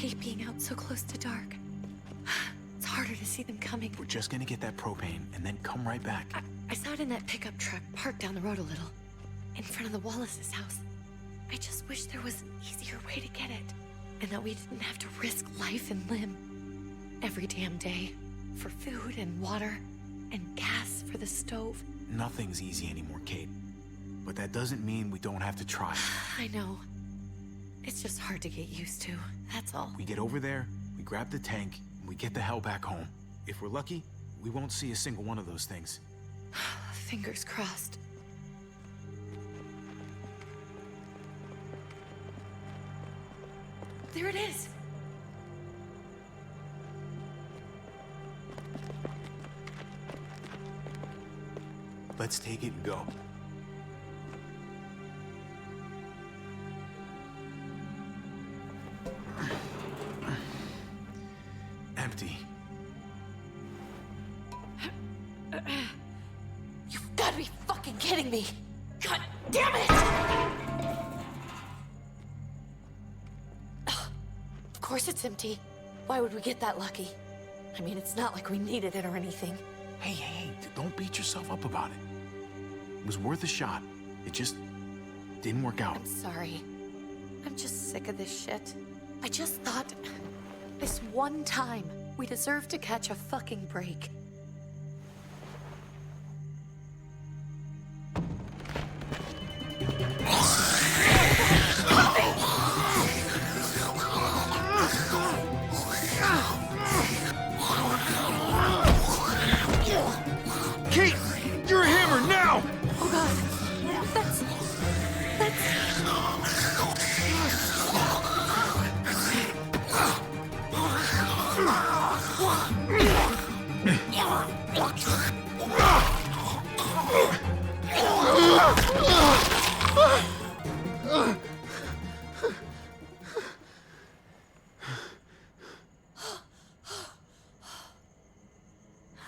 hate being out so close to dark. It's harder to see them coming. We're just gonna get that propane and then come right back. I saw it in that pickup truck parked down the road a little, in front of the Wallace's house. I just wish there was an easier way to get it, and that we didn't have to risk life and limb every damn day for food and water and gas for the stove. Nothing's easy anymore, Kate. But that doesn't mean we don't have to try. I know. It's just hard to get used to, that's all. We get over there, we grab the tank, and we get the hell back home. If we're lucky, we won't see a single one of those things. Fingers crossed. There it is! Let's take it and go. Empty. You've got to be fucking kidding me! God damn it! Of course it's empty. Why would we get that lucky? I mean, it's not like we needed it or anything. Hey, don't beat yourself up about it. It was worth a shot. It just didn't work out. I'm sorry. I'm just sick of this shit. I just thought, this one time, we deserve to catch a fucking break. Kate! You're a hammer now! Oh god. That's...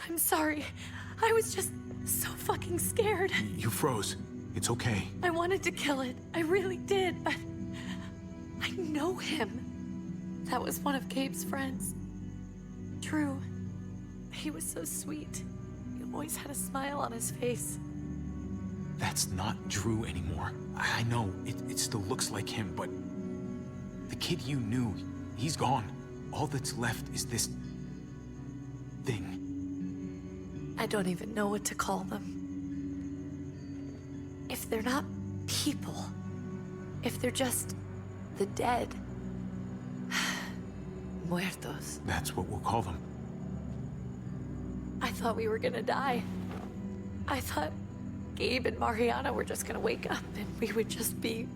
I'm sorry. I was just so fucking scared. You froze. It's okay. I wanted to kill it. I really did, but I know him. That was one of Gabe's friends. Drew. He was so sweet. He always had a smile on his face. That's not Drew anymore. I know, it still looks like him, but the kid you knew, he's gone. All that's left is this thing. I don't even know what to call them. If they're not people, if they're just the dead, muertos. That's what we'll call them. I thought we were gonna die. I thought Gabe and Mariana were just gonna wake up and we would just be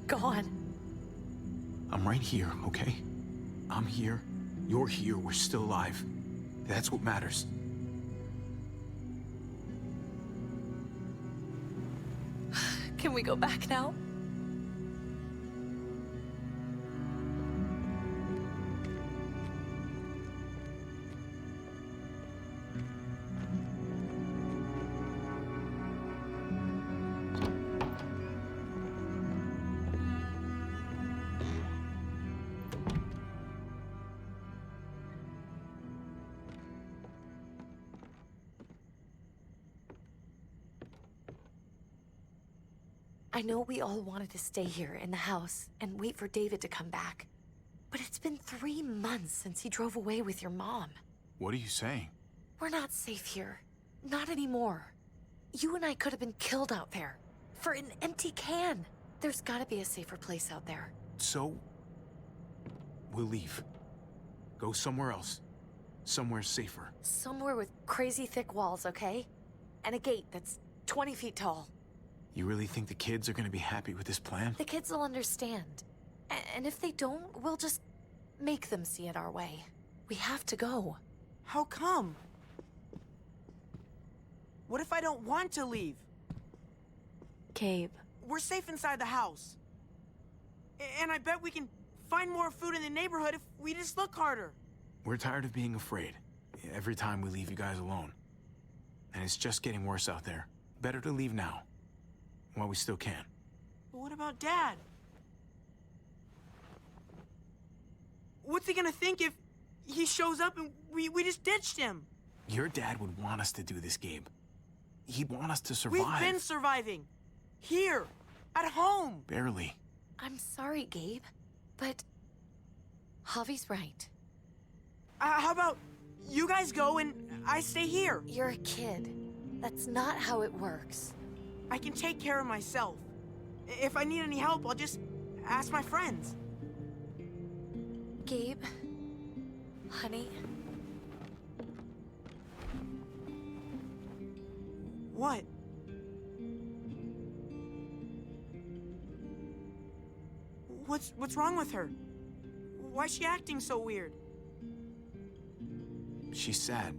gone. I'm right here, okay? I'm here, you're here, we're still alive. That's what matters. Can we go back now? I know we all wanted to stay here in the house and wait for David to come back. But it's been 3 months since he drove away with your mom. What are you saying? We're not safe here. Not anymore. You and I could have been killed out there. For an empty can. There's gotta be a safer place out there. So, we'll leave. Go somewhere else. Somewhere safer. Somewhere with crazy thick walls, okay? And a gate that's 20 feet tall. You really think the kids are gonna be happy with this plan? The kids will understand. And if they don't, we'll just make them see it our way. We have to go. How come? What if I don't want to leave? Gabe. We're safe inside the house. And I bet we can find more food in the neighborhood if we just look harder. We're tired of being afraid. Every time we leave you guys alone. And it's just getting worse out there. Better to leave now. While we still can. But what about Dad? What's he gonna think if he shows up and we just ditched him? Your dad would want us to do this, Gabe. He'd want us to survive. We've been surviving. Here. At home. Barely. I'm sorry, Gabe, but Javi's right. How about you guys go and I stay here? You're a kid. That's not how it works. I can take care of myself. If I need any help, I'll just ask my friends. Gabe, honey, What? What's wrong with her? Why's she acting so weird? She's sad.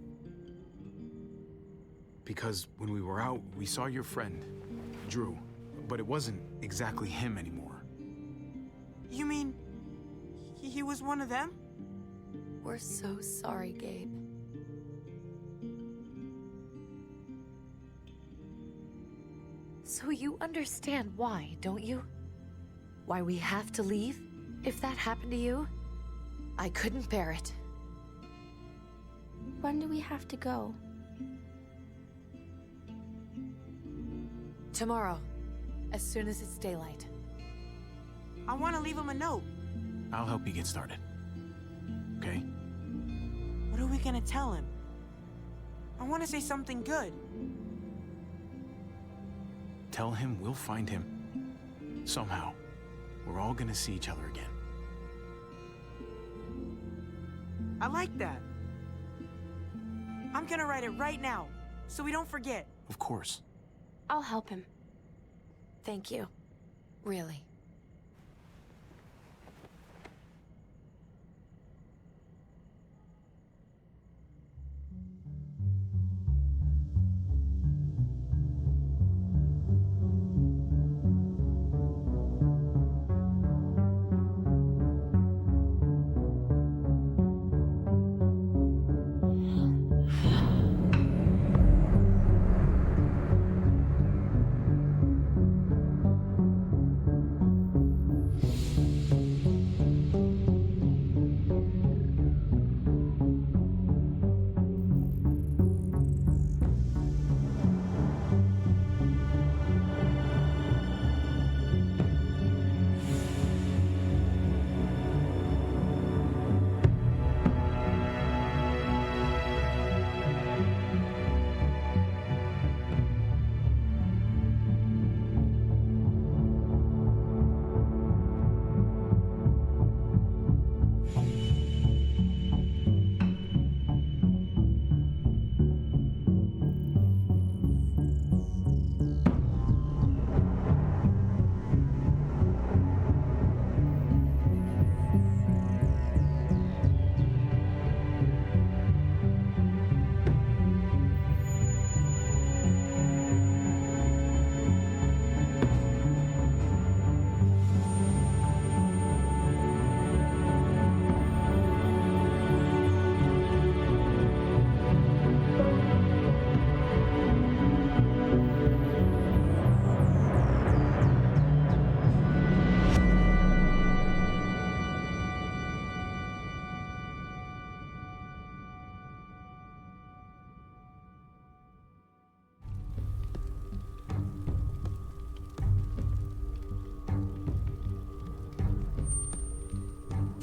Because when we were out, we saw your friend, Drew. But it wasn't exactly him anymore. You mean he was one of them? we're so sorry, Gabe. So you understand why, don't you? Why we have to leave? If that happened to you, I couldn't bear it. When do we have to go? Tomorrow, as soon as it's daylight. I want to leave him a note. I'll help you get started. Okay? What are we gonna tell him? I want to say something good. Tell him we'll find him. Somehow. We're all gonna see each other again. I like that. I'm gonna write it right now, so we don't forget. Of course. I'll help him. Thank you. Really.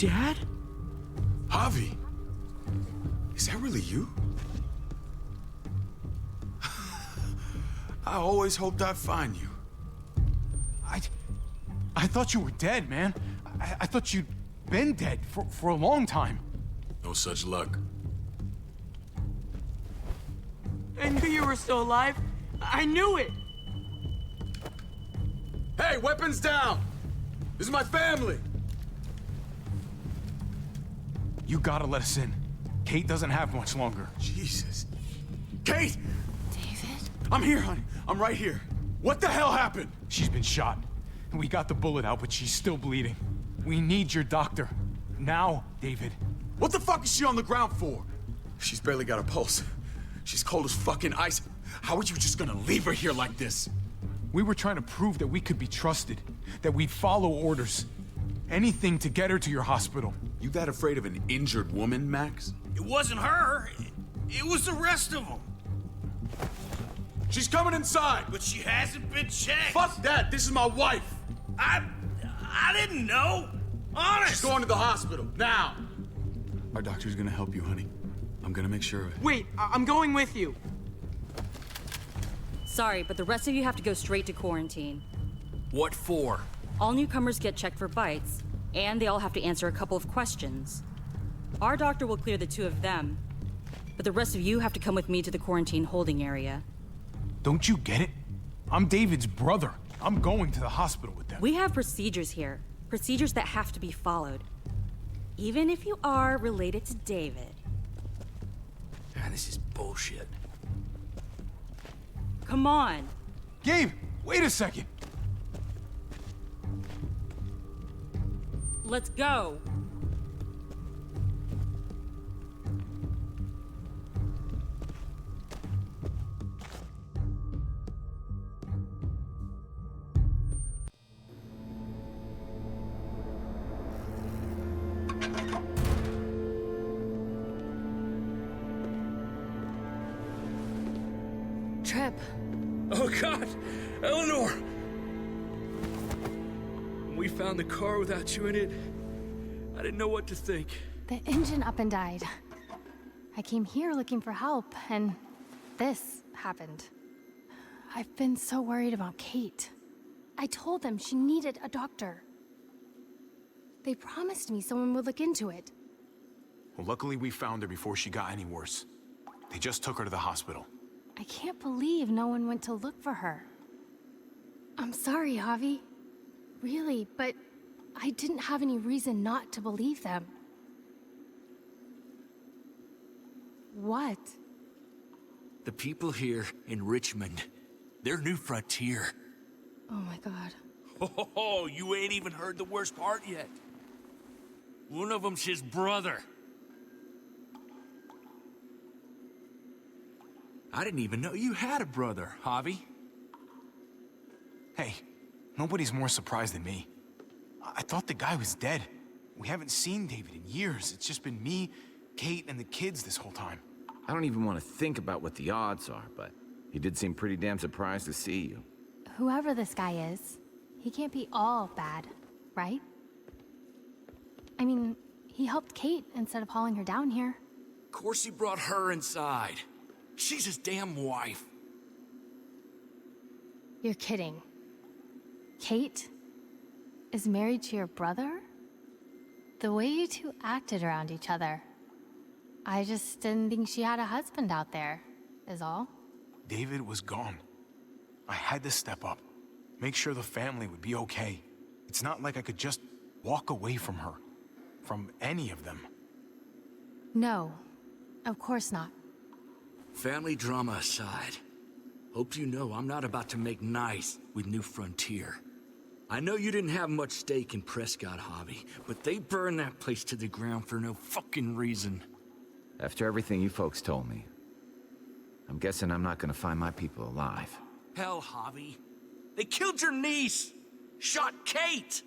Dad? Javi! Is that really you? I always hoped I'd find you. I thought you were dead, man. I thought you'd been dead for a long time. No such luck. I knew you were still alive. I knew it! Hey, weapons down! This is my family! You gotta let us in. Kate doesn't have much longer. Jesus. Kate! David? I'm here, honey. I'm right here. What the hell happened? She's been shot. We got the bullet out, but she's still bleeding. We need your doctor. Now, David. What the fuck is she on the ground for? She's barely got a pulse. She's cold as fucking ice. How are you just gonna leave her here like this? We were trying to prove that we could be trusted, that we'd follow orders. anything to get her to your hospital. You that afraid of an injured woman, Max? It wasn't her. It was the rest of them. She's coming inside! But she hasn't been checked. Fuck that! This is my wife! I didn't know. Honest. She's going to the hospital, now! Our doctor's gonna help you, honey. I'm gonna make sure of it. Wait, I'm going with you. Sorry, but the rest of you have to go straight to quarantine. What for? All newcomers get checked for bites, and they all have to answer a couple of questions. Our doctor will clear the two of them, but the rest of you have to come with me to the quarantine holding area. Don't you get it? I'm David's brother. I'm going to the hospital with them. We have procedures here, procedures that have to be followed. Even if you are related to David. Man, this is bullshit. Come on. Gabe, wait a second. Let's go. Trip. Oh, God! Eleanor! When we found the car without you in it, I didn't know what to think. The engine up and died. I came here looking for help, and this happened. I've been so worried about Kate. I told them she needed a doctor. They promised me someone would look into it. Well, luckily we found her before she got any worse. They just took her to the hospital. I can't believe no one went to look for her. I'm sorry, Javi. Really, but I didn't have any reason not to believe them. What? The people here in Richmond, their new frontier. Oh my god. Oh, you ain't even heard the worst part yet. One of them's his brother. I didn't even know you had a brother, Javi. Hey, nobody's more surprised than me. I thought the guy was dead. We haven't seen David in years. It's just been me, Kate, and the kids this whole time. I don't even want to think about what the odds are, but he did seem pretty damn surprised to see you. Whoever this guy is, he can't be all bad, right? I mean, he helped Kate instead of hauling her down here. Of course he brought her inside. She's his damn wife. You're kidding. Kate is married to your brother? The way you two acted around each other. I just didn't think she had a husband out there, is all. David was gone. I had to step up, make sure the family would be okay. It's not like I could just walk away from her, from any of them. No, of course not. Family drama aside, hope you know I'm not about to make nice with New Frontier. I know you didn't have much stake in Prescott, Javi, but they burned that place to the ground for no fucking reason. After everything you folks told me, I'm guessing I'm not gonna find my people alive. Hell, Javi. They killed your niece! Shot Kate!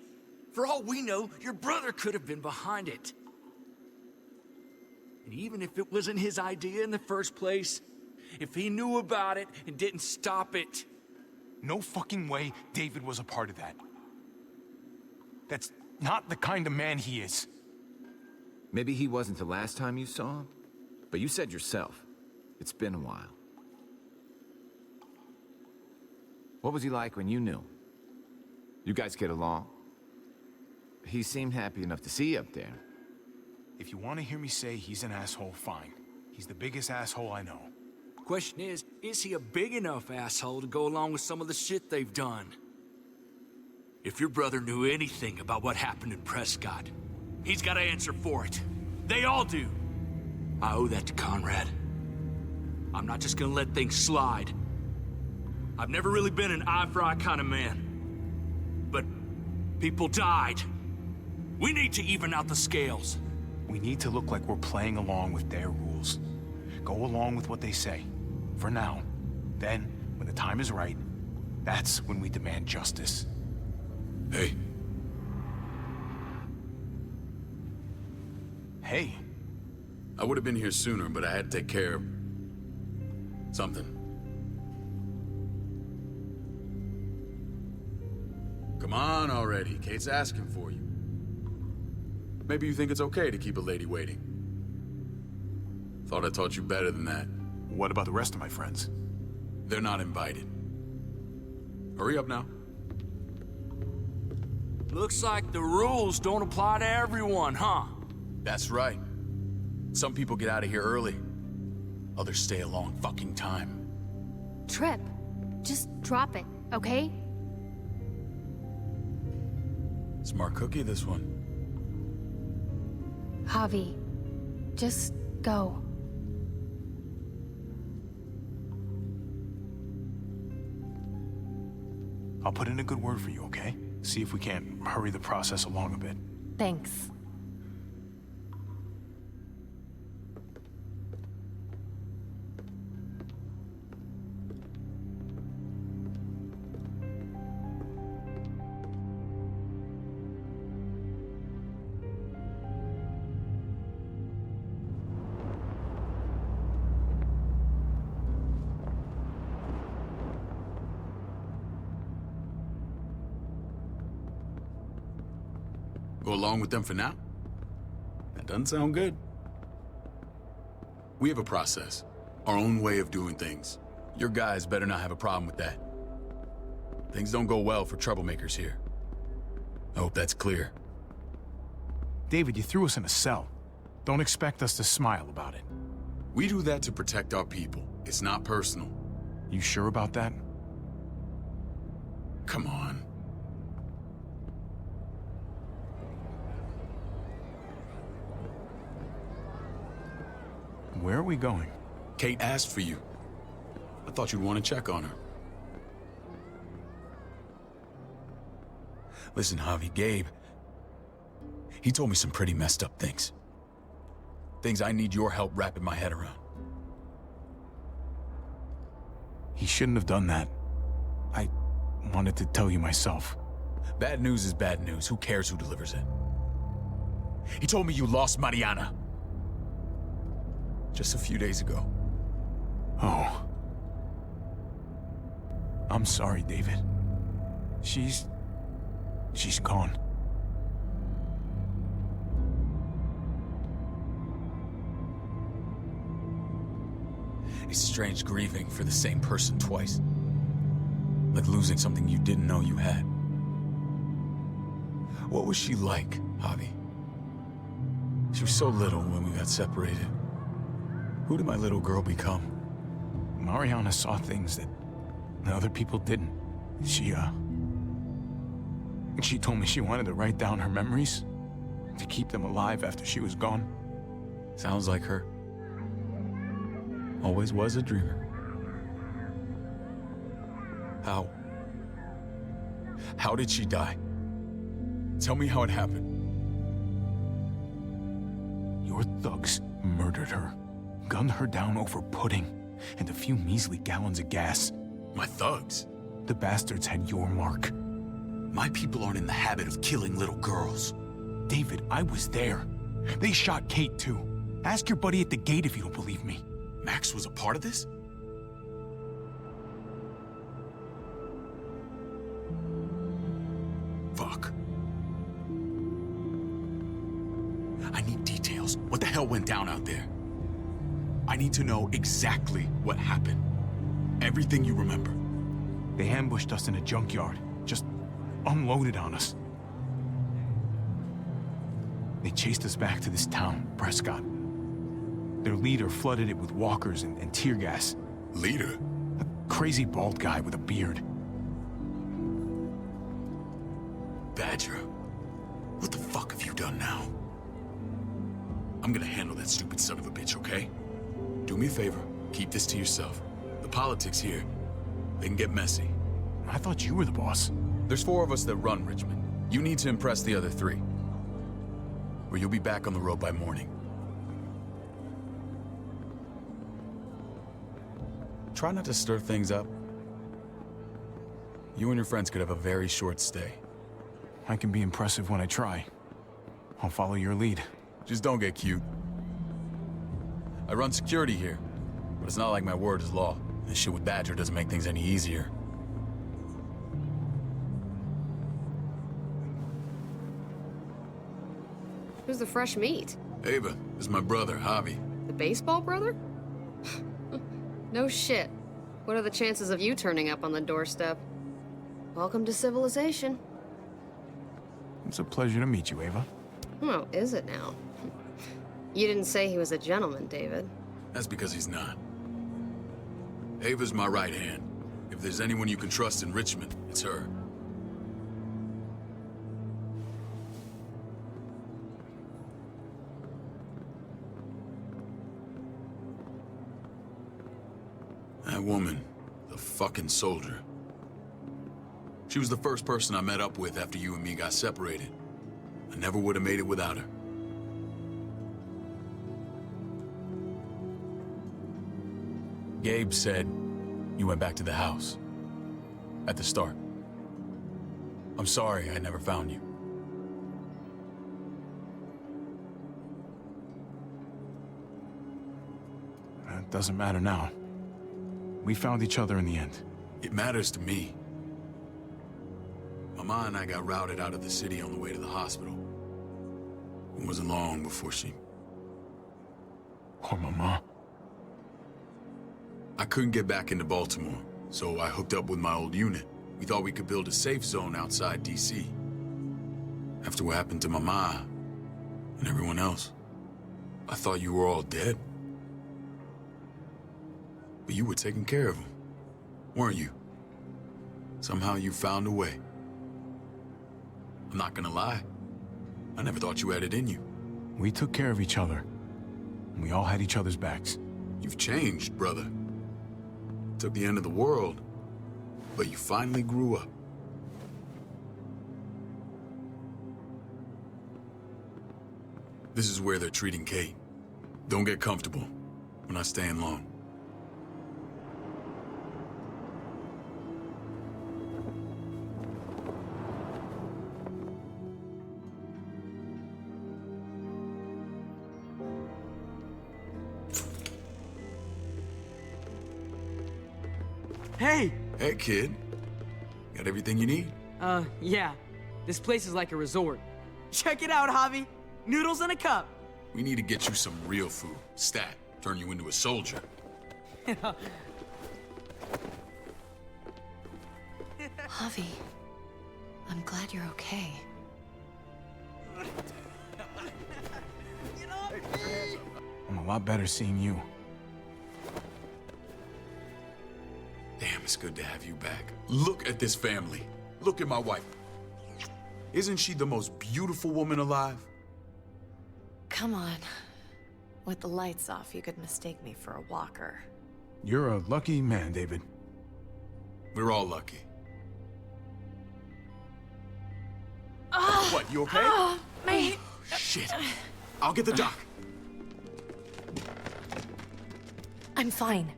For all we know, your brother could have been behind it. And even if it wasn't his idea in the first place, if he knew about it and didn't stop it... No fucking way David was a part of that. That's not the kind of man he is. Maybe he wasn't the last time you saw him, but you said yourself, it's been a while. What was he like when you knew? You guys get along? He seemed happy enough to see you up there. If you want to hear me say he's an asshole, fine. He's the biggest asshole I know. Question is he a big enough asshole to go along with some of the shit they've done? If your brother knew anything about what happened in Prescott, he's got to answer for it. They all do. I owe that to Conrad. I'm not just gonna let things slide. I've never really been an eye-for-eye kind of man. But people died. We need to even out the scales. We need to look like we're playing along with their rules. Go along with what they say. For now. Then, when the time is right, that's when we demand justice. Hey. Hey. I would have been here sooner, but I had to take care of something. Come on already. Kate's asking for you. Maybe you think it's okay to keep a lady waiting. Thought I taught you better than that. What about the rest of my friends? They're not invited. Hurry up now. Looks like the rules don't apply to everyone, huh? That's right. Some people get out of here early. Others stay a long fucking time. Trip, just drop it, okay? Smart cookie, this one. Javi, just go. I'll put in a good word for you, okay? See if we can't hurry the process along a bit. Thanks. Go along with them for now? That doesn't sound good. We have a process, our own way of doing things. Your guys better not have a problem with that. Things don't go well for troublemakers here. I hope that's clear. David, you threw us in a cell. Don't expect us to smile about it. We do that to protect our people. It's not personal. You sure about that? Come on. Where are we going? Kate asked for you. I thought you'd want to check on her. Listen, Javi, Gabe, he told me some pretty messed up things. Things I need your help wrapping my head around. He shouldn't have done that. I wanted to tell you myself. Bad news is bad news. Who cares who delivers it? He told me you lost Mariana. Just a few days ago. Oh. I'm sorry, David. She's gone. It's strange grieving for the same person twice. Like losing something you didn't know you had. What was she like, Javi? She was so little when we got separated. Who did my little girl become? Mariana saw things that other people didn't. She told me she wanted to write down her memories to keep them alive after she was gone. Sounds like her. Always was a dreamer. How did she die? Tell me how it happened. Your thugs murdered her, gunned her down over pudding and a few measly gallons of gas. My thugs? The bastards had your mark. My people aren't in the habit of killing little girls. David, I was there. They shot Kate too. Ask your buddy at the gate if you don't believe me. Max was a part of this? Fuck. I need details. What the hell went down out there? I need to know exactly what happened. Everything you remember. They ambushed us in a junkyard. Just unloaded on us. They chased us back to this town, Prescott. Their leader flooded it with walkers and tear gas. Leader? A crazy bald guy with a beard. Badger, what the fuck have you done now? I'm gonna handle that stupid son of a bitch, okay? Do me a favor, keep this to yourself. The politics here, they can get messy. I thought you were the boss. There's 4 of us that run Richmond. You need to impress the other 3. Or you'll be back on the road by morning. Try not to stir things up. You and your friends could have a very short stay. I can be impressive when I try. I'll follow your lead. Just don't get cute. I run security here, but it's not like my word is law. This shit with Badger doesn't make things any easier. Who's the fresh meat? Ava, this is my brother, Javi. The baseball brother? No shit. What are the chances of you turning up on the doorstep? Welcome to civilization. It's a pleasure to meet you, Ava. Oh, is it now? You didn't say he was a gentleman, David. That's because he's not. Ava's my right hand. If there's anyone you can trust in Richmond, it's her. That woman, the fucking soldier. She was the first person I met up with after you and me got separated. I never would have made it without her. Gabe said you went back to the house. At the start. I'm sorry I never found you. It doesn't matter now. We found each other in the end. It matters to me. Mama and I got routed out of the city on the way to the hospital. It wasn't long before she... Poor Mama. I couldn't get back into Baltimore, so I hooked up with my old unit. We thought we could build a safe zone outside D.C. After what happened to Mama and everyone else, I thought you were all dead. But you were taking care of them, weren't you? Somehow you found a way. I'm not gonna lie. I never thought you had it in you. We took care of each other. And we all had each other's backs. You've changed, brother. Took the end of the world, but you finally grew up. This is where they're treating Kate. Don't get comfortable. We're not staying long. Hey! Hey, kid. Got everything you need? Yeah. This place is like a resort. Check it out, Javi. Noodles in a cup. We need to get you some real food. Stat. Turn you into a soldier. Javi, I'm glad you're okay. I'm a lot better seeing you. Damn, it's good to have you back. Look at this family. Look at my wife. Isn't she the most beautiful woman alive? Come on. With the lights off, you could mistake me for a walker. You're a lucky man, David. We're all lucky. What, you okay? My... Shit. I'll get the doc. I'm fine.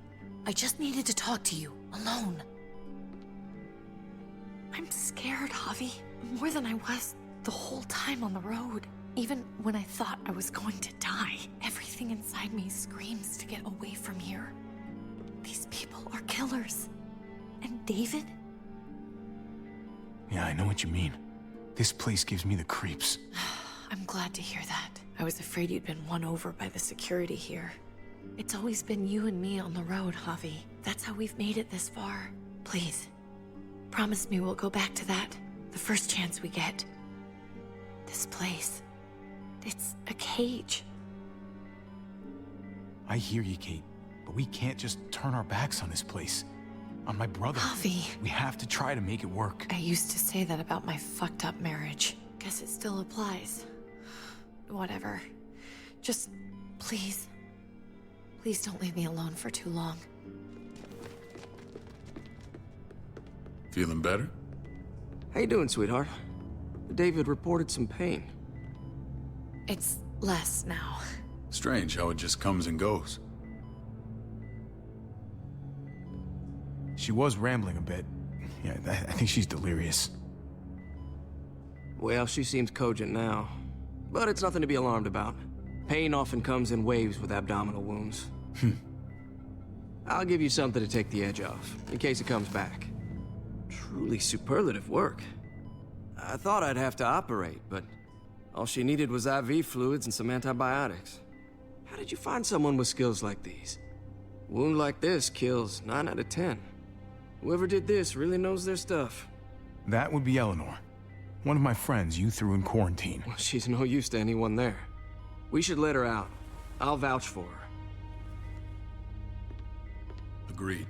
I just needed to talk to you, alone. I'm scared, Javi. More than I was the whole time on the road. Even when I thought I was going to die, everything inside me screams to get away from here. These people are killers. And David? Yeah, I know what you mean. This place gives me the creeps. I'm glad to hear that. I was afraid you'd been won over by the security here. It's always been you and me on the road, Javi. That's how we've made it this far. Please, promise me we'll go back to that the first chance we get. This place, it's a cage. I hear you, Kate, but we can't just turn our backs on this place. On my brother. Javi. We have to try to make it work. I used to say that about my fucked up marriage. Guess it still applies. Whatever. Just, please. Please don't leave me alone for too long. Feeling better? How you doing, sweetheart? David reported some pain. It's less now. Strange how it just comes and goes. She was rambling a bit. Yeah, I think she's delirious. Well, she seems cogent now. But it's nothing to be alarmed about. Pain often comes in waves with abdominal wounds. I'll give you something to take the edge off, in case it comes back. Truly superlative work. I thought I'd have to operate, but all she needed was IV fluids and some antibiotics. How did you find someone with skills like these? A wound like this kills 9 out of 10. Whoever did this really knows their stuff. That would be Eleanor. One of my friends you threw in quarantine. Well, she's no use to anyone there. We should let her out. I'll vouch for her. Agreed.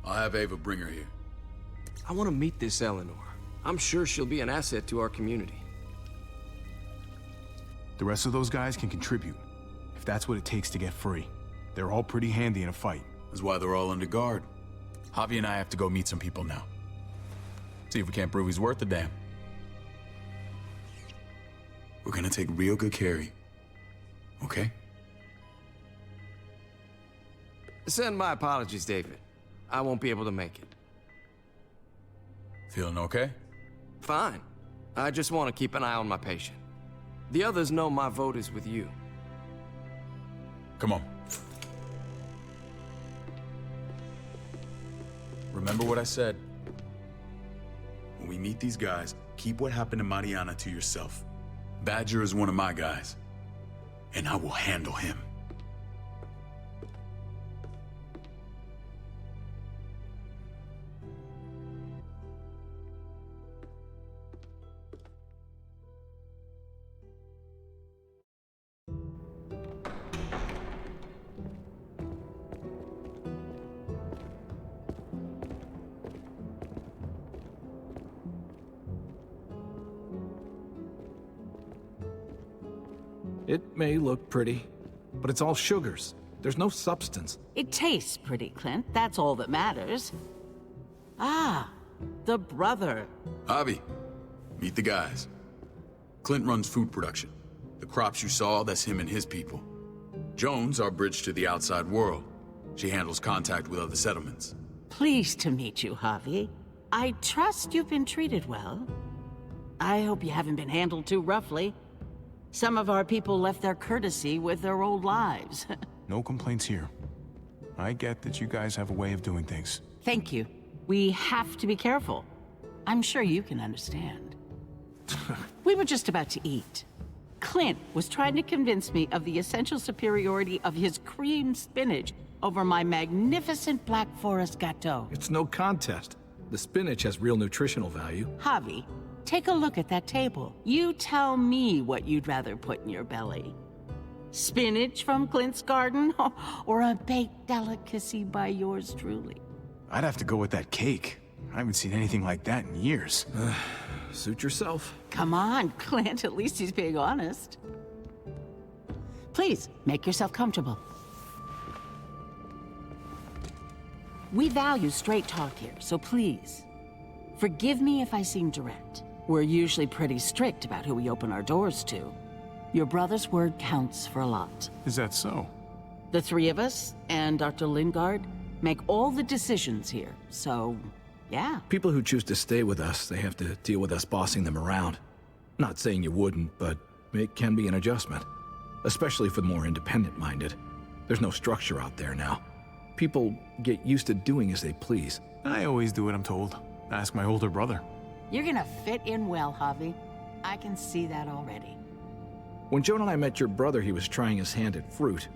I'll have Ava bring her here. I want to meet this Eleanor. I'm sure she'll be an asset to our community. The rest of those guys can contribute, if that's what it takes to get free. They're all pretty handy in a fight. That's why they're all under guard. Javi and I have to go meet some people now. See if we can't prove he's worth the damn. We're gonna take real good care of you. Okay? Send my apologies, David. I won't be able to make it. Feeling okay? Fine. I just want to keep an eye on my patient. The others know my vote is with you. Come on. Remember what I said. When we meet these guys, keep what happened to Mariana to yourself. Badger is one of my guys, and I will handle him. It may look pretty, but it's all sugars. There's no substance. It tastes pretty, Clint. That's all that matters. Ah, the brother. Javi, meet the guys. Clint runs food production. The crops you saw, that's him and his people. Jones, our bridge to the outside world. She handles contact with other settlements. Pleased to meet you, Javi. I trust you've been treated well. I hope you haven't been handled too roughly. Some of our people left their courtesy with their old lives. No complaints here. I get that you guys have a way of doing things. Thank you. We have to be careful. I'm sure you can understand. We were just about to eat. Clint was trying to convince me of the essential superiority of his cream spinach over my magnificent Black Forest gâteau. It's no contest. The spinach has real nutritional value. Javi, take a look at that table. You tell me what you'd rather put in your belly. Spinach from Clint's garden, or a baked delicacy by yours truly? I'd have to go with that cake. I haven't seen anything like that in years. Suit yourself. Come on, Clint, at least he's being honest. Please, make yourself comfortable. We value straight talk here, so please, forgive me if I seem direct. We're usually pretty strict about who we open our doors to. Your brother's word counts for a lot. Is that so? The three of us, and Dr. Lingard, make all the decisions here, so, yeah. People who choose to stay with us, they have to deal with us bossing them around. Not saying you wouldn't, but it can be an adjustment. Especially for the more independent-minded. There's no structure out there now. People get used to doing as they please. I always do what I'm told. Ask my older brother. You're gonna fit in well, Javi. I can see that already. When Joan and I met your brother, he was trying his hand at fruit.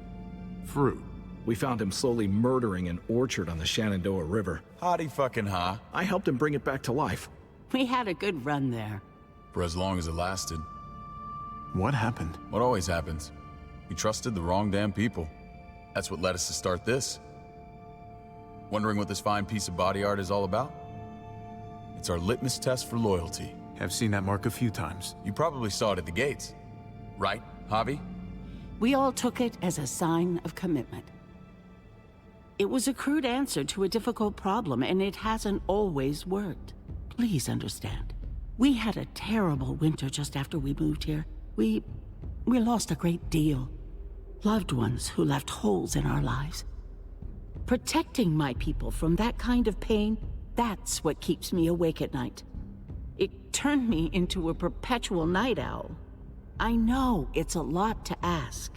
Fruit? We found him slowly murdering an orchard on the Shenandoah River. Howdy fucking ha. I helped him bring it back to life. We had a good run there. For as long as it lasted. What happened? What always happens. We trusted the wrong damn people. That's what led us to start this. Wondering what this fine piece of body art is all about? It's our litmus test for loyalty. I've seen that mark a few times. You probably saw it at the gates. Right, Javi? We all took it as a sign of commitment. It was a crude answer to a difficult problem, and it hasn't always worked. Please understand. We had a terrible winter just after we moved here. We lost a great deal. Loved ones who left holes in our lives. Protecting my people from that kind of pain, that's what keeps me awake at night. It turned me into a perpetual night owl. I know it's a lot to ask,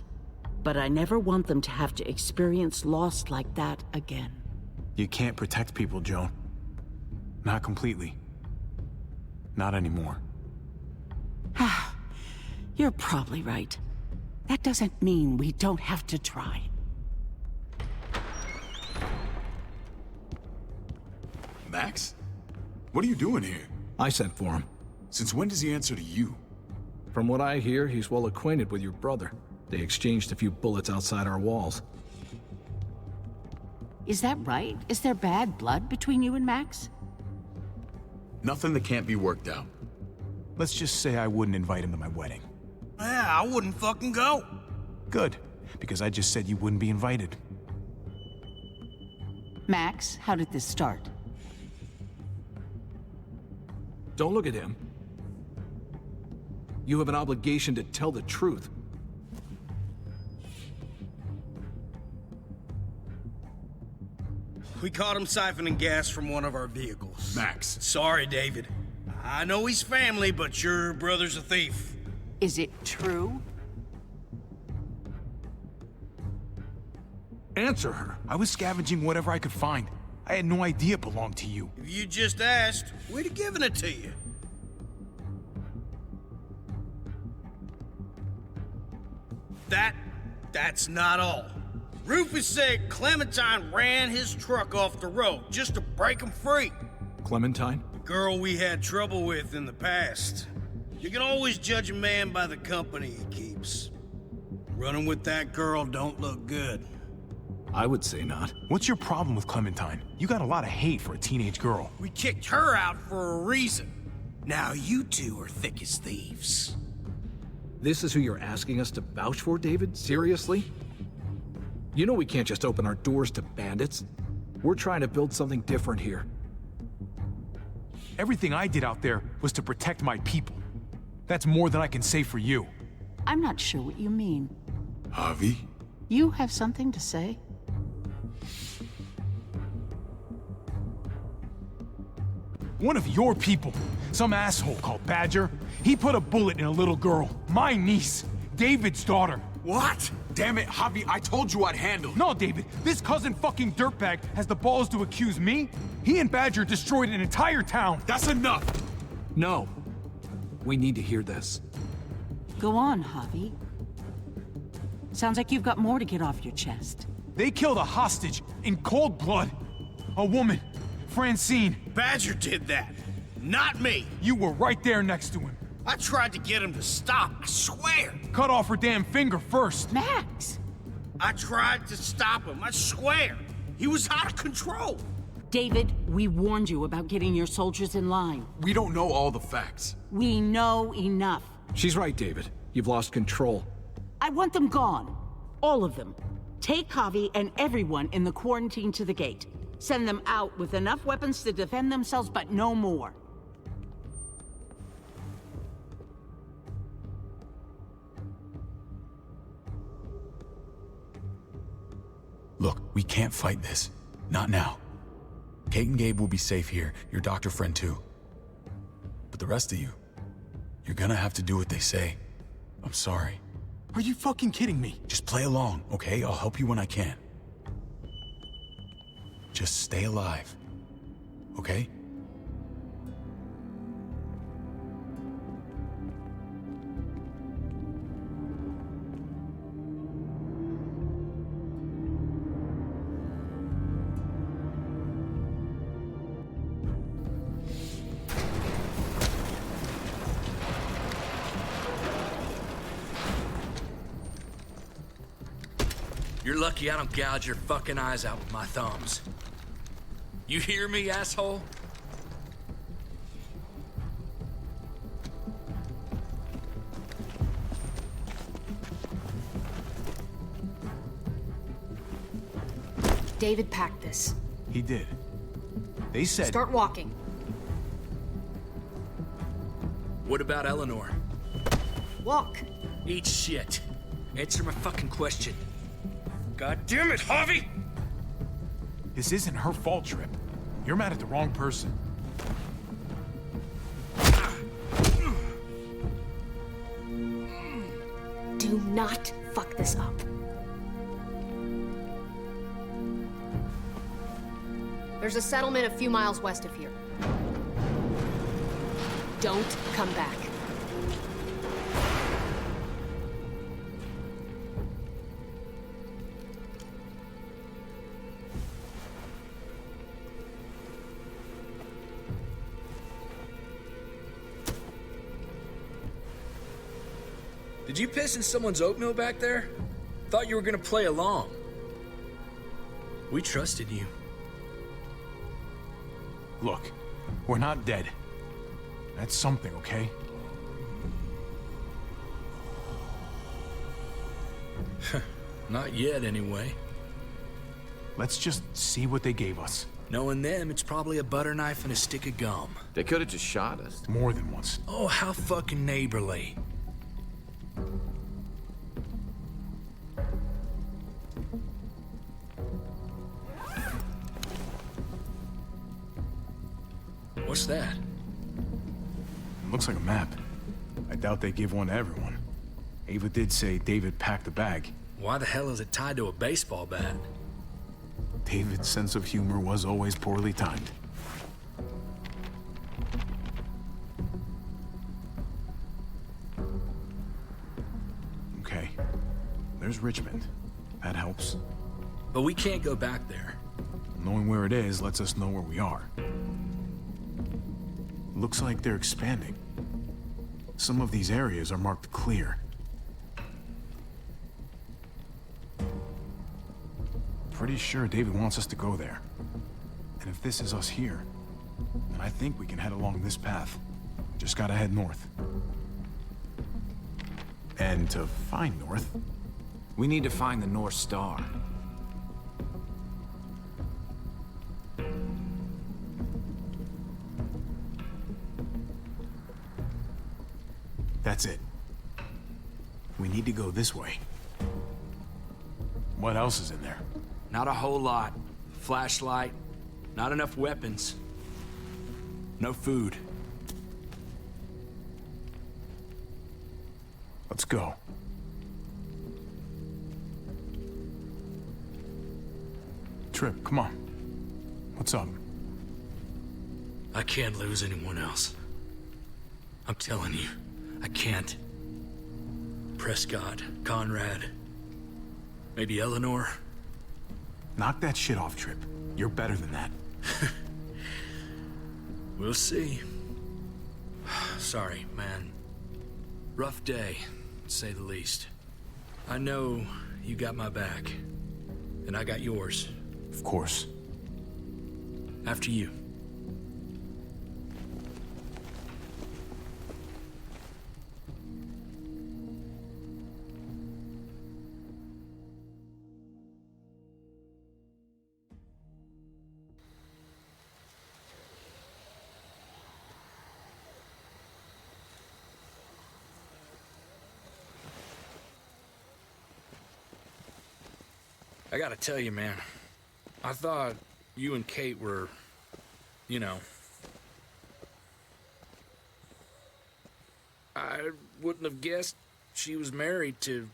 But I never want them to have to experience loss like that again. You can't protect people, Joan. Not completely. Not anymore. You're probably right. That doesn't mean we don't have to try. Max? What are you doing here? I sent for him. Since when does he answer to you? From what I hear, he's well acquainted with your brother. They exchanged a few bullets outside our walls. Is that right? Is there bad blood between you and Max? Nothing that can't be worked out. Let's just say I wouldn't invite him to my wedding. Yeah, I wouldn't fucking go. Good, because I just said you wouldn't be invited. Max, how did this start? Don't look at him. You have an obligation to tell the truth. We caught him siphoning gas from one of our vehicles. Max. Sorry, David. I know he's family, but your brother's a thief. Is it true? Answer her. I was scavenging whatever I could find. I had no idea it belonged to you. If you just asked, we'd have given it to you. That's not all. Rufus said Clementine ran his truck off the road just to break him free. Clementine? The girl we had trouble with in the past. You can always judge a man by the company he keeps. Running with that girl don't look good. I would say not. What's your problem with Clementine? You got a lot of hate for a teenage girl. We kicked her out for a reason. Now you two are thick as thieves. This is who you're asking us to vouch for, David? Seriously? You know we can't just open our doors to bandits. We're trying to build something different here. Everything I did out there was to protect my people. That's more than I can say for you. I'm not sure what you mean. Javi? You have something to say? One of your people, some asshole called Badger, he put a bullet in a little girl, my niece, David's daughter. What? Damn it, Javi, I told you I'd handle it. No, David, this cousin fucking dirtbag has the balls to accuse me? He and Badger destroyed an entire town. That's enough! No. We need to hear this. Go on, Javi. Sounds like you've got more to get off your chest. They killed a hostage in cold blood. A woman, Francine. Badger did that, not me. You were right there next to him. I tried to get him to stop, I swear. Cut off her damn finger first. Max! I tried to stop him, I swear. He was out of control. David, we warned you about getting your soldiers in line. We don't know all the facts. We know enough. She's right, David. You've lost control. I want them gone. All of them. Take Javi and everyone in the quarantine to the gate. Send them out with enough weapons to defend themselves, but no more. Look, we can't fight this. Not now. Kate and Gabe will be safe here, your doctor friend too. But the rest of you, you're gonna have to do what they say. I'm sorry. Are you fucking kidding me? Just play along, okay? I'll help you when I can. Just stay alive, okay? You're lucky I don't gouge your fucking eyes out with my thumbs. You hear me, asshole? David packed this. He did. They said... Start walking. What about Eleanor? Walk. Eat shit. Answer my fucking question. God damn it, Javi! This isn't her fault, Trip. You're mad at the wrong person. Do not fuck this up. There's a settlement a few miles west of here. Don't come back. Did you piss in someone's oatmeal back there? Thought you were gonna play along. We trusted you. Look, we're not dead. That's something, okay? Not yet, anyway. Let's just see what they gave us. Knowing them, it's probably a butter knife and a stick of gum. They could have just shot us. More than once. Oh, how fucking neighborly. What's that? Looks like a map. I doubt they give one to everyone. Ava did say David packed the bag. Why the hell is it tied to a baseball bat? David's sense of humor was always poorly timed. Okay. There's Richmond. That helps. But we can't go back there. Knowing where it is lets us know where we are. Looks like they're expanding. Some of these areas are marked clear. Pretty sure David wants us to go there. And if this is us here, then I think we can head along this path. Just gotta head north. And to find north, We need to find the North Star. that's it. We need to go this way. What else is in there? Not a whole lot. Flashlight, not enough weapons. No food. Let's go. Trip, come on. What's up? I can't lose anyone else. I'm telling you, I can't. Prescott, Conrad, maybe Eleanor. Knock that shit off, Trip. You're better than that. We'll see. Sorry, man. Rough day, to say the least. I know you got my back, and I got yours. Of course. After you. I gotta tell you, man, I thought you and Kate were, you know... I wouldn't have guessed she was married to...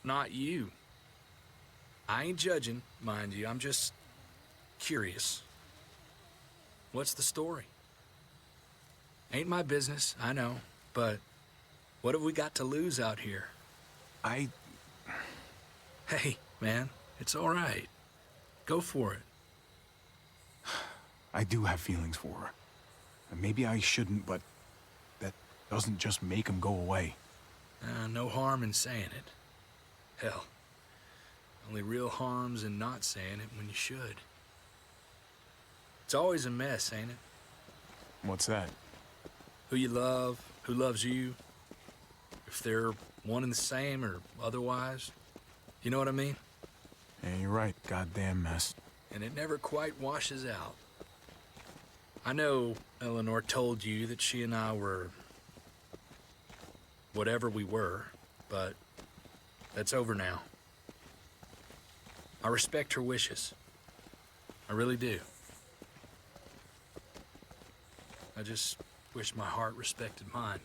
not you. I ain't judging, mind you, I'm just... curious. What's the story? Ain't my business, I know, but... what have we got to lose out here? Hey, man, it's all right. Go for it. I do have feelings for her. And maybe I shouldn't, but that doesn't just make them go away. No harm in saying it. Hell, only real harm's in not saying it when you should. It's always a mess, ain't it? What's that? Who you love, who loves you, if they're one and the same or otherwise. You know what I mean? Yeah, you're right. Goddamn mess. And it never quite washes out. I know Eleanor told you that she and I were... whatever we were, but that's over now. I respect her wishes. I really do. I just wish my heart respected mine.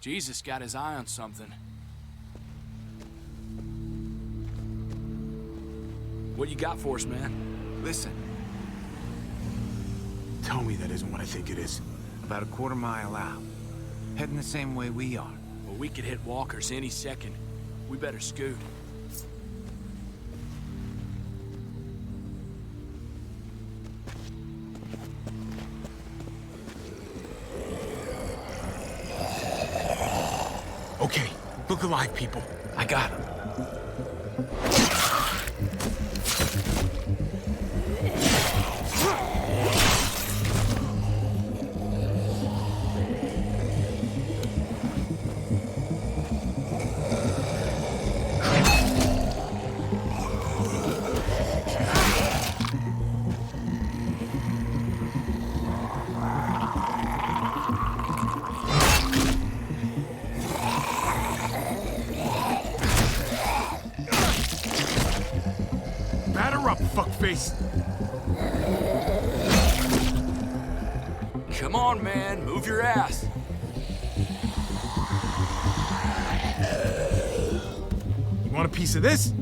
Jesus got his eye on something. What you got for us, man? Listen, Tell me that isn't what I think it is. about a quarter-mile out. Heading the same way we are. Well, we could hit walkers any second. We better scoot. Okay, look alive, people. I got him. Fuckface. Come on, man. Move your ass. You want a piece of this?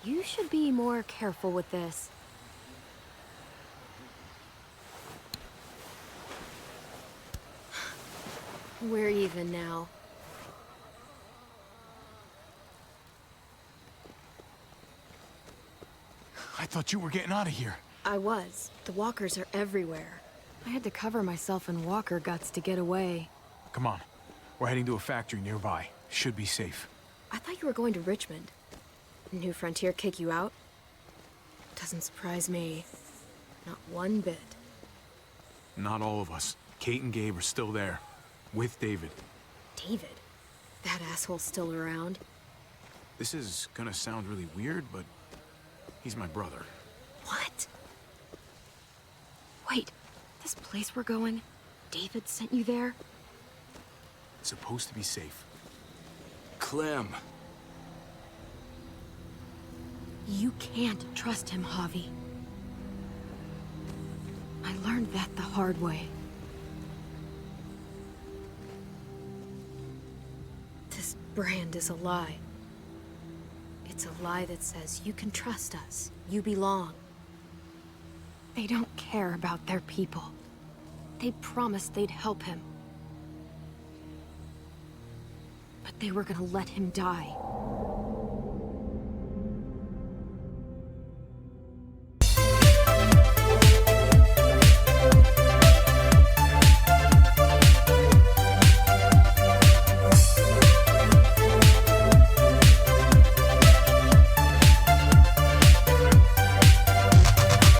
You should be more careful with this. We're even now. I thought you were getting out of here. I was. The walkers are everywhere. I had to cover myself in walker guts to get away. Come on. We're heading to a factory nearby. Should be safe. I thought you were going to Richmond. New Frontier kick you out? Doesn't surprise me. Not one bit. Not all of us. Kate and Gabe are still there. With David. David? That asshole's still around? This is gonna sound really weird, but he's my brother. What? Wait, this place we're going, David sent you there? It's supposed to be safe. Clem. You can't trust him, Javi. I learned that the hard way. This brand is a lie. It's a lie that says you can trust us, you belong. They don't care about their people. They promised they'd help him. But they were gonna let him die.